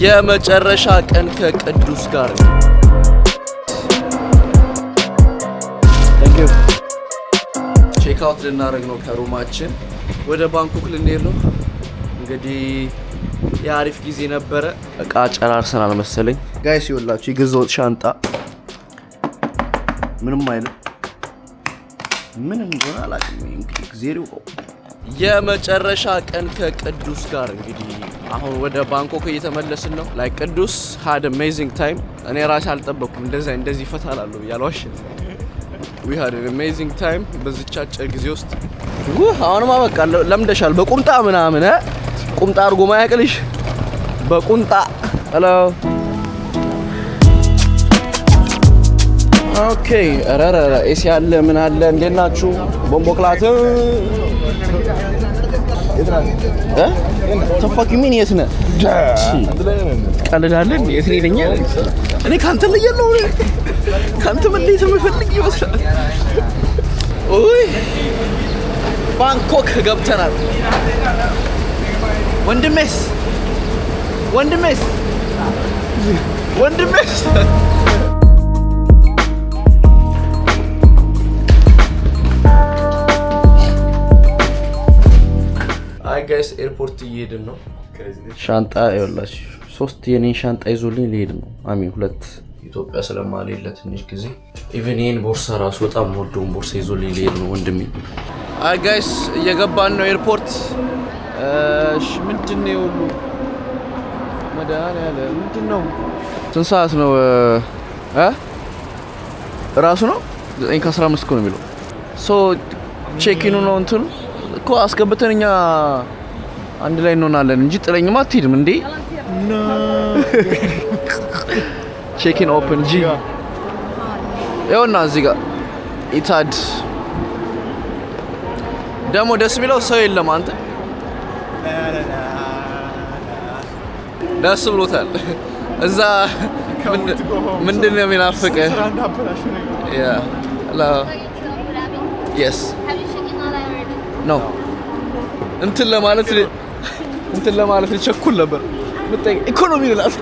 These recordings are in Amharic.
የመጨረሻ ቀን ከቅዱስ ጋር ቼክ አውት ልናደርግ ነው። ከሩማችን ወደ ባንኮክ ልንሄድ ነው። እንግዲህ የአሪፍ ጊዜ ነበረ። እቃ ጨራርሰናል መሰለኝ ጋይስ። ይኸውላችሁ የገዛሁት ሻንጣ ምንም አይደል፣ ምንም እንደሆነ አላውቅም። እንግዲህ ዜሮ የመጨረሻ ቀን ከቅዱስ ጋር እንግዲህ አሁን ወደ ባንኮክ እየተመለስን ነው። ላይ ቅዱስ had amazing time። እኔ ራሴ አልጠበቅኩም እንደዚህ ፈታላለሁ ያልዋሽ። we had an amazing time በዚች አጭር ጊዜ ውስጥ። አሁንማ በቃ ለምደሻል። በቁምጣ ምናምን ቁምጣ አድርጎ ማያቅልሽ በቁምጣ ሄሎ ኦኬ። ረረረ ኤሲ አለ ምን አለ። እንዴት ናችሁ? ቦምቦክላት ተፋቂ ምን የት ነህ? ትቀልዳለህ? የት ነህ ይለኛል። እኔ ካንተ ለየለው ካንተ መለየት የምፈልግ ይመስላል። ኦይ ባንኮክ ገብተናል። ወንድሜስ ጋይስ ኤርፖርት እየሄድን ነው። ሻንጣ ይኸውላችሁ 3 የኔን ሻንጣ ይዞልኝ ሊሄድ ነው። አሚን 2 ኢትዮጵያ ስለማልሄድ ለትንሽ ጊዜ ኢቭን ይሄን ቦርሳ ራሱ በጣም ወደውን ቦርሳ ይዞልኝ ሊሄድ ነው ወንድሜ። አይ ጋይስ እየገባን ነው ኤርፖርት። እሺ ምንድነው ሁሉ መዳን ምንድነው? ስንት ሰዓት ነው? ራሱ ነው 9:15 እኮ ነው የሚለው። ሶ ቼክ ኢኑ ነው እንትኑ እኮ አስገብተን እኛ አንድ ላይ እንሆናለን እንጂ ጥለኝማ አትሄድም እንዴ? ቼክ ኢን ኦፕን ጂ ይኸውና እዚህ ጋር ኢታድ ደግሞ ደስ የሚለው ሰው የለም። አንተ ደስ ብሎታል። እዛ ምንድነው የሚናፍቅህ? ያ የስ ነው እንትን ለማለት ልቸኩል ነበር። ኢኮኖሚ ልላት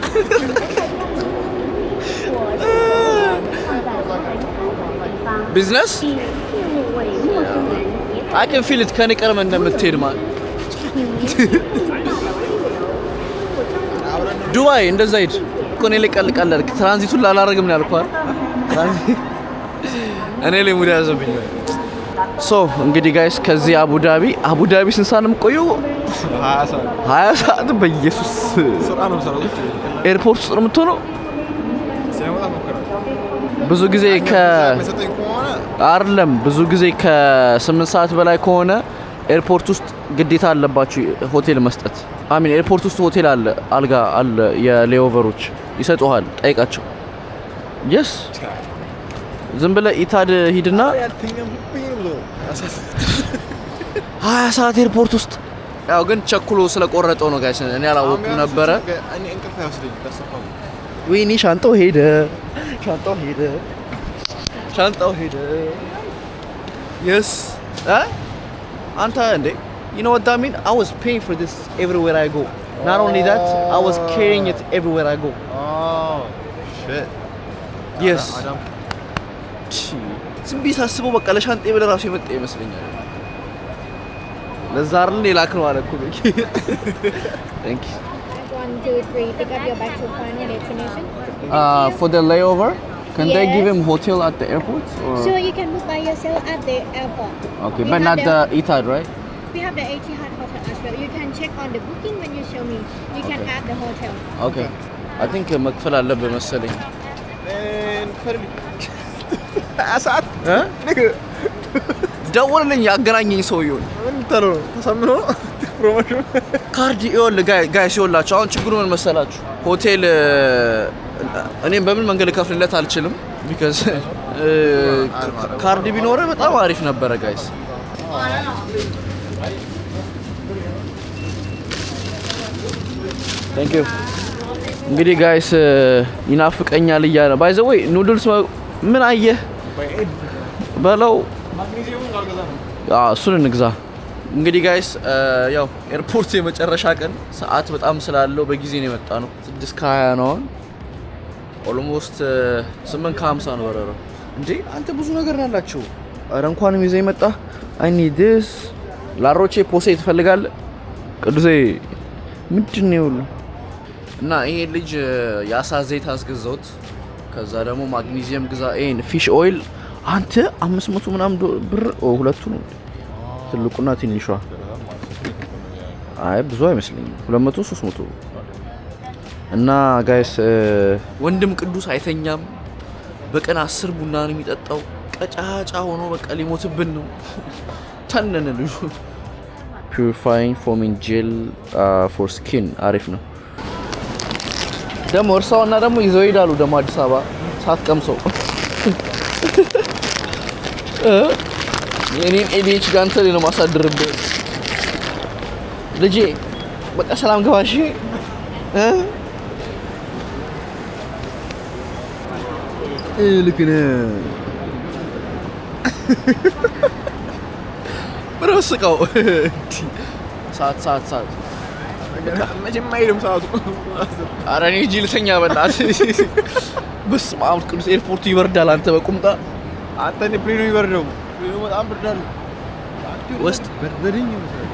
ቢዝነስ I can feel it ከኔ ቀርመ እንደምትሄድ ማለት ዱባይ እንደዛ ሄድ እኮ እኔ ላይ ቀልቀል ትራንዚቱን ላላረግም ነው ያልኩህ አይደል? እኔ ላይ ሙድ ያዘብኝ። ሶ እንግዲህ ጋይስ ከዚህ አቡዳቢ ስንት ሰዓት ነው የምቆየው? 20 ሰዓት በኢየሱስ ኤርፖርት ውስጥ ነው የምትሆነው። ብዙ ጊዜ ብዙ ጊዜ ከ8 ሰዓት በላይ ከሆነ ኤርፖርት ውስጥ ግዴታ አለባችሁ ሆቴል መስጠት። አሚን ኤርፖርት ውስጥ ሆቴል አለ፣ አልጋ አለ፣ የሌኦቨሮች ይሰጡሃል። ጠይቃቸው። የስ ዝም ብለህ ኢታድ ሂድና 20 ሰዓት ኤርፖርት ውስጥ። ያው ግን ቸኩሎ ስለቆረጠው ነው ጋይስ። እኔ አላወኩም ነበረ። ወይኔ ሻንጣው ሄደ። yes አንተ እንዴ you know what I mean? I was paying for this everywhere I go. Not only that, I was carrying it everywhere I go. Oh shit. Yes. ዝም ብዬ ሳስበው በቃ ለሻንጤ ብለህ ራሱ የመጣ ይመስለኛል። ለዛ አይደል ሌላክ ነው አለ እኮ። Thank you. 1, 2, 3 pick up your bag to final destination. For the layover, can they give him hotel at the airport or? Sure, you can book by yourself at the airport. Okay, but not the Etihad, right? We have the Etihad hotel as well. You can check on the booking when you show me. You can add the hotel. Okay. I think መክፈል አለብህ መሰለኝ። ሰዓት ደውልልኝ ያገናኘኝ ሰውዬው ተሰምኖ ፕሮሞሽን ካርድ ጋይስ ይኸውላችሁ። አሁን ችግሩ ምን መሰላችሁ? ሆቴል እኔም በምን መንገድ ልከፍልለት አልችልም። ቢካዝ ካርድ ቢኖር በጣም አሪፍ ነበረ ጋይስ። Thank you። እንግዲህ ጋይስ ይናፍቀኛል እያለ ባይ ዘ ወይ ኑድልስ ምን አየህ በለው። እሱን እንግዛ እንግዲህ ጋይስ ያው ኤርፖርት የመጨረሻ ቀን ሰዓት በጣም ስላለው በጊዜ ነው የመጣ ነው። 6:20 ነው አሁን። ኦልሞስት 8:50 ነው በረራው። እንዴ አንተ ብዙ ነገር ያላችሁ። አረ እንኳንም ይዘህ መጣ። አይ ኒድ ዲስ ላሮቼ ፖሴ ትፈልጋለህ? ቅዱሴ ምንድን ነው ሁሉ እና ይሄ ልጅ የአሳ ዘይት አስገዛውት። ከዛ ደግሞ ማግኒዚየም ግዛ። ይሄን ፊሽ ኦይል አንተ 500 ምናምን ብር ሁለቱ ነው ትልቁና ትንሿ። አይ ብዙ አይመስልኝም 200 300 እና ጋይስ ወንድም ቅዱስ አይተኛም። በቀን 10 ቡና ነው የሚጠጣው። ቀጫጫ ሆኖ በቃ ሊሞትብን ነው። ተነነ ልጁ። ፒዩሪፋይንግ ፎሚንግ ጄል ፎር ስኪን አሪፍ ነው። ደግሞ እርሳውና ደግሞ ይዘው ይሄዳሉ ደግሞ አዲስ አበባ ሳትቀምሰው። የኔን ኤዲኤች ጋር አንተ ነው ማሳድርብህ ልጄ። በቃ ሰላም ገባሽ ልክ ነህ። ምነው ስቀው ሰዓት መቼም አይሄድም ሰዓቱ። ኧረ እኔ ሂጂ ልተኛ በእናትህ። በስመ አብ ቅዱስ ኤርፖርቱ ይበርዳል። አንተ በቁምጣ አንተ እኔ ፕሌኑ ይበርደው በጣም ብርዳል ውስጥ በርበድኝ ይመስላል።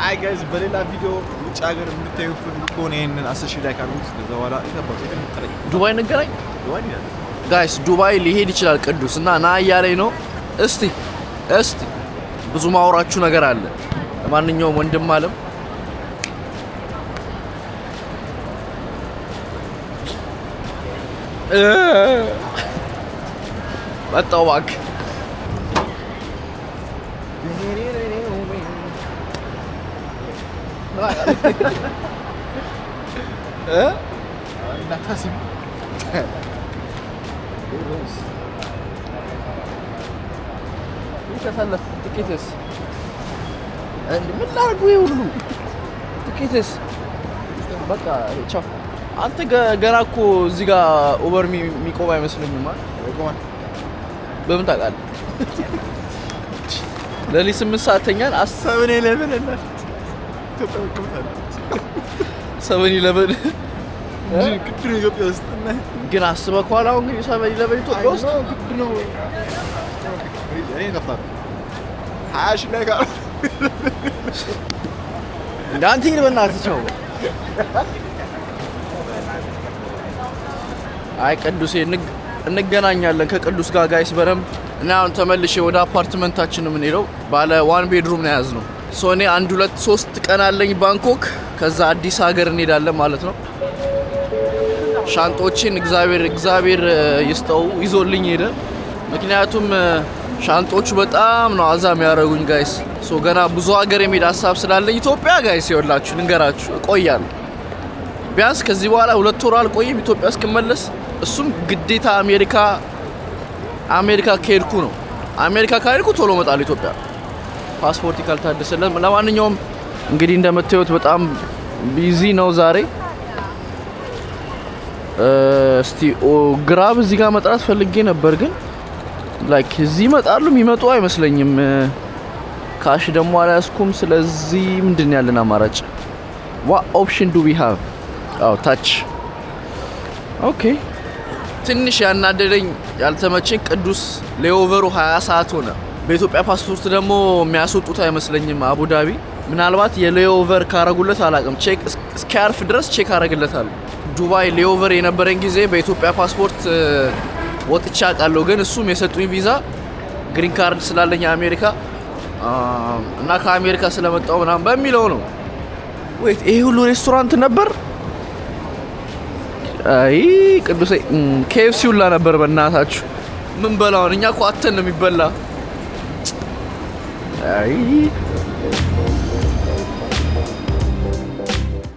አይ ጋይስ በሌላ ቪዲዮ ውጭ ሀገር የምታዩ ከሆነ ይሄንን 10,000 ላይ ካሉት ከዛ በኋላ ይተባው ይተምጥረኝ ዱባይ እንገናኝ። ዱባይ ይላል ጋይስ ዱባይ ሊሄድ ይችላል ቅዱስ እና ና እያለኝ ነው። እስቲ ብዙ ማውራችሁ ነገር አለ። ለማንኛውም ወንድም አለም መጣሁ እባክህ። እናታሲም ይተሰለፍ ትኬትስ ምን ላድርጉ? ይሄ ሁሉ ትኬትስ በቃ ቻው። አንተ ገና እኮ እዚህ ጋር ኡበር የሚቆም አይመስለኝም። በምን ታውቃለህ? ለሊት 8 ሰዓት ተኛን። 7-11 7-11 ግድ ነው ኢትዮጵያ ውስጥ ግን አስበህ ከኋላ አሁን እንግዲህ 7-11 ኢትዮጵያ ውስጥ ግድ ነው። እኔ ከፍታለሁ 20,000 ላይ ጋር እንዳንተ ይል በእናትህ ቻው። አይ ቅዱሴ እንገናኛለን ከቅዱስ ጋር ጋይስ በደንብ እና አሁን ተመልሼ ወደ አፓርትመንታችን ነው የምንሄደው። ባለ 1 ቤድሩም ነው የያዝነው። ሶ እኔ 1 2 3 ቀን አለኝ ባንኮክ። ከዛ አዲስ ሀገር እንሄዳለን ማለት ነው። ሻንጦችን እግዚአብሔር ይስጠው ይዞልኝ ሄደ። ምክንያቱም ሻንጦቹ በጣም ነው አዛ የሚያደርጉኝ ጋይስ። ሶ ገና ብዙ ሀገር የሚሄድ ሀሳብ ስላለኝ ኢትዮጵያ ጋይስ ይኸውላችሁ ልንገራችሁ እቆያለሁ። ቢያንስ ከዚህ በኋላ 2 ወር አልቆይም ኢትዮጵያ እስክመለስ። እሱም ግዴታ አሜሪካ ከሄድኩ ነው። አሜሪካ ካሄድኩ ቶሎ እመጣለሁ ኢትዮጵያ ፓስፖርት ካልታደሰለት። ለማንኛውም እንግዲህ እንደምታዩት በጣም ቢዚ ነው ዛሬ። እስቲ ግራብ እዚህ ጋር መጥራት ፈልጌ ነበር ግን ላይክ እዚህ ይመጣሉ የሚመጡ አይመስለኝም። ካሽ ደግሞ አልያዝኩም። ስለዚህ ምንድን ያለን አማራጭ? what option do we have? ታች ኦኬ። ትንሽ ያናደደኝ ያልተመቸኝ ቅዱስ ሌኦቨሩ 20 ሰዓት ሆነ። በኢትዮጵያ ፓስፖርት ደግሞ የሚያስወጡት አይመስለኝም አቡዳቢ። ምናልባት የሌኦቨር ካረጉለት አላውቅም። ቼክ እስኪያርፍ ድረስ ቼክ አረግለታለሁ። ዱባይ ሌኦቨር የነበረኝ ጊዜ በኢትዮጵያ ፓስፖርት ወጥቼ አውቃለሁ። ግን እሱም የሰጡኝ ቪዛ ግሪን ካርድ ስላለኝ አሜሪካ እና ከአሜሪካ ስለመጣው ምናምን በሚለው ነው። ወይት ይሄ ሁሉ ሬስቶራንት ነበር? አይ ቅዱሴ KFC ሁላ ነበር በእናታችሁ። ምን በላውን እኛ እኮ አተን ነው የሚበላ። አይ